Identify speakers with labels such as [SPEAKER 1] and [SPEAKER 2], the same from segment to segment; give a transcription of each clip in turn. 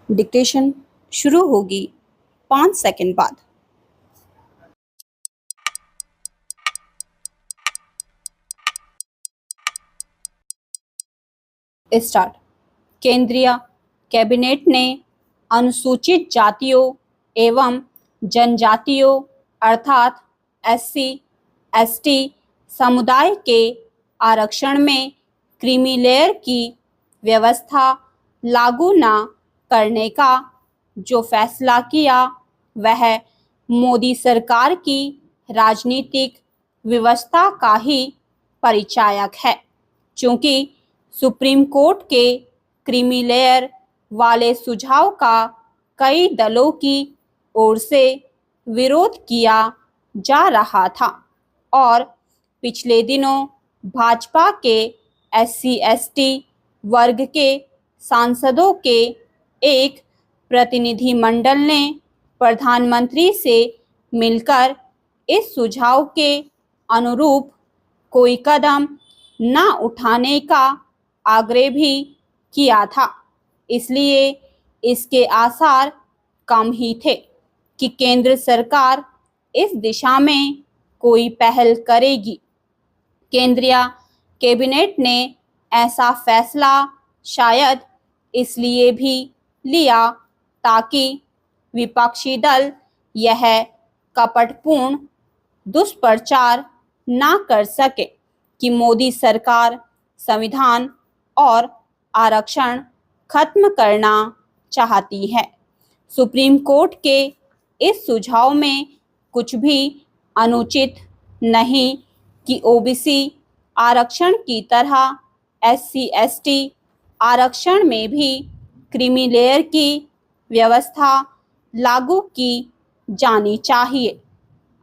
[SPEAKER 1] Dictation शुरू होगी 5 second बाद। स्टार्ट। केंद्रीय कैबिनेट ने अनुसूचित जातियों एवं जनजातियों अर्थात एससी, एसटी समुदाय के आरक्षण में क्रीमी लेयर की व्यवस्था लागू न करने का जो फैसला किया वह मोदी सरकार की राजनीतिक व्यवस्था का ही परिचायक है, चूंकि सुप्रीम कोर्ट के क्रीमी लेयर वाले सुझाव का कई दलों की ओर से विरोध किया जा रहा था और पिछले दिनों भाजपा के एससी एसटी वर्ग के सांसदों के एक प्रतिनिधिमंडल ने प्रधानमंत्री से मिलकर इस सुझाव के अनुरूप कोई कदम न उठाने का आग्रह भी किया था। इसलिए इसके आसार कम ही थे कि केंद्र सरकार इस दिशा में कोई पहल करेगी। केंद्रीय कैबिनेट ने ऐसा फैसला शायद इसलिए भी लिया ताकि विपक्षी दल यह कपटपूर्ण दुष्प्रचार न कर सके कि मोदी सरकार संविधान और आरक्षण खत्म करना चाहती है। सुप्रीम कोर्ट के इस सुझाव में कुछ भी अनुचित नहीं कि ओबीसी आरक्षण की तरह एससी एसटी आरक्षण में भी क्रीमी लेयर की व्यवस्था लागू की जानी चाहिए।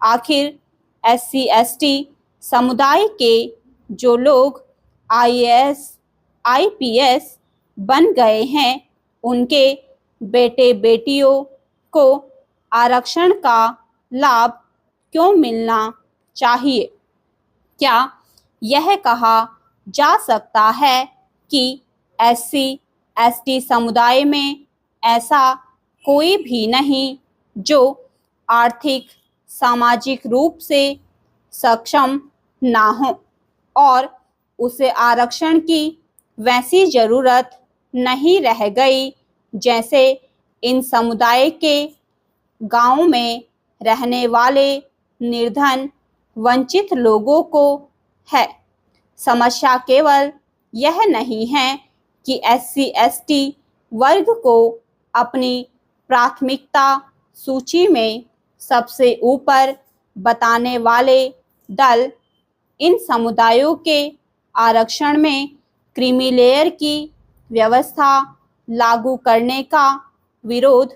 [SPEAKER 1] आखिर एससी एसटी समुदाय के जो लोग आईएएस आईपीएस बन गए हैं उनके बेटे बेटियों को आरक्षण का लाभ क्यों मिलना चाहिए? क्या यह कहा जा सकता है कि एससी एसटी समुदाय में ऐसा कोई भी नहीं जो आर्थिक सामाजिक रूप से सक्षम ना हो और उसे आरक्षण की वैसी जरूरत नहीं रह गई जैसे इन समुदाय के गांव में रहने वाले निर्धन वंचित लोगों को है। समस्या केवल यह नहीं है कि एससी एसटी वर्ग को अपनी प्राथमिकता सूची में सबसे ऊपर बताने वाले दल इन समुदायों के आरक्षण में क्रीमी लेयर की व्यवस्था लागू करने का विरोध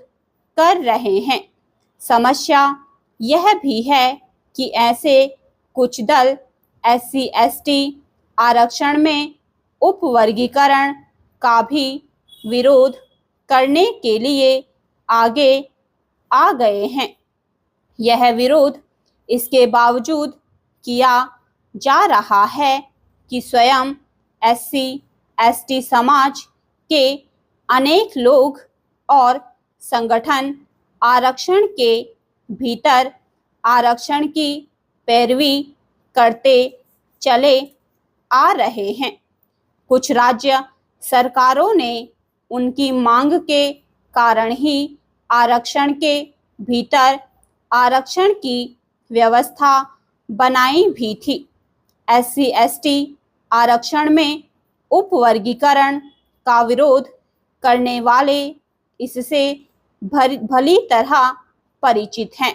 [SPEAKER 1] कर रहे हैं। समस्या यह भी है कि ऐसे कुछ दल एससी एसटी आरक्षण में उपवर्गीकरण का भी विरोध करने के लिए आगे आ गए हैं। यह विरोध इसके बावजूद किया जा रहा है कि स्वयं एससी एसटी समाज के अनेक लोग और संगठन आरक्षण के भीतर आरक्षण की पैरवी करते चले आ रहे हैं। कुछ राज्य सरकारों ने उनकी मांग के कारण ही आरक्षण के भीतर आरक्षण की व्यवस्था बनाई भी थी। एससी एसटी आरक्षण में उपवर्गीकरण का विरोध करने वाले इससे भली तरह परिचित हैं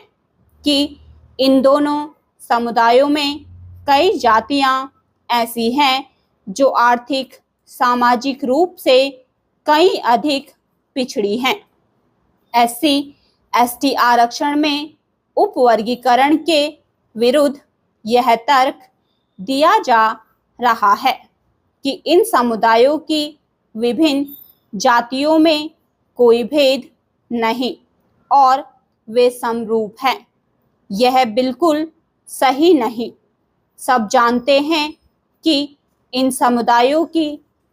[SPEAKER 1] कि इन दोनों समुदायों में कई जातियां ऐसी हैं जो आर्थिक सामाजिक रूप से कई अधिक पिछड़ी हैं। एससी एसटी आरक्षण में उपवर्गीकरण के विरुद्ध यह तर्क दिया जा रहा है कि इन समुदायों की विभिन्न जातियों में कोई भेद नहीं और वे समरूप हैं। यह बिल्कुल सही नहीं। सब जानते हैं कि इन समुदायों की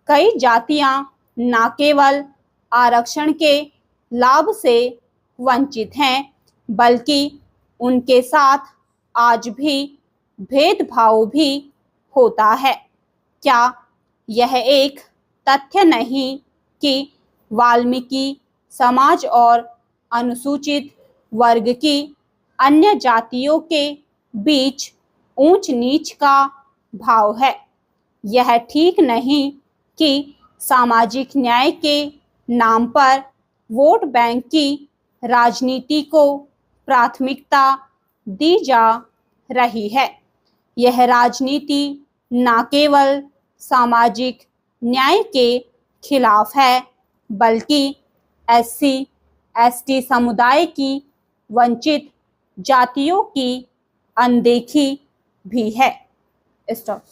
[SPEAKER 1] कई जातियां न केवल आरक्षण के लाभ से वंचित हैं, बल्कि उनके साथ आज भी भेदभाव भी होता है। क्या यह एक तथ्य नहीं कि वाल्मीकि समाज और अनुसूचित वर्ग की अन्य जातियों के बीच ऊंच नीच का भाव है? यह ठीक नहीं कि सामाजिक न्याय के नाम पर वोट बैंक की राजनीति को प्राथमिकता दी जा रही है। यह राजनीति न केवल सामाजिक न्याय के खिलाफ है, बल्कि एससी एसटी समुदाय की वंचित जातियों की अनदेखी भी है। स्टॉप।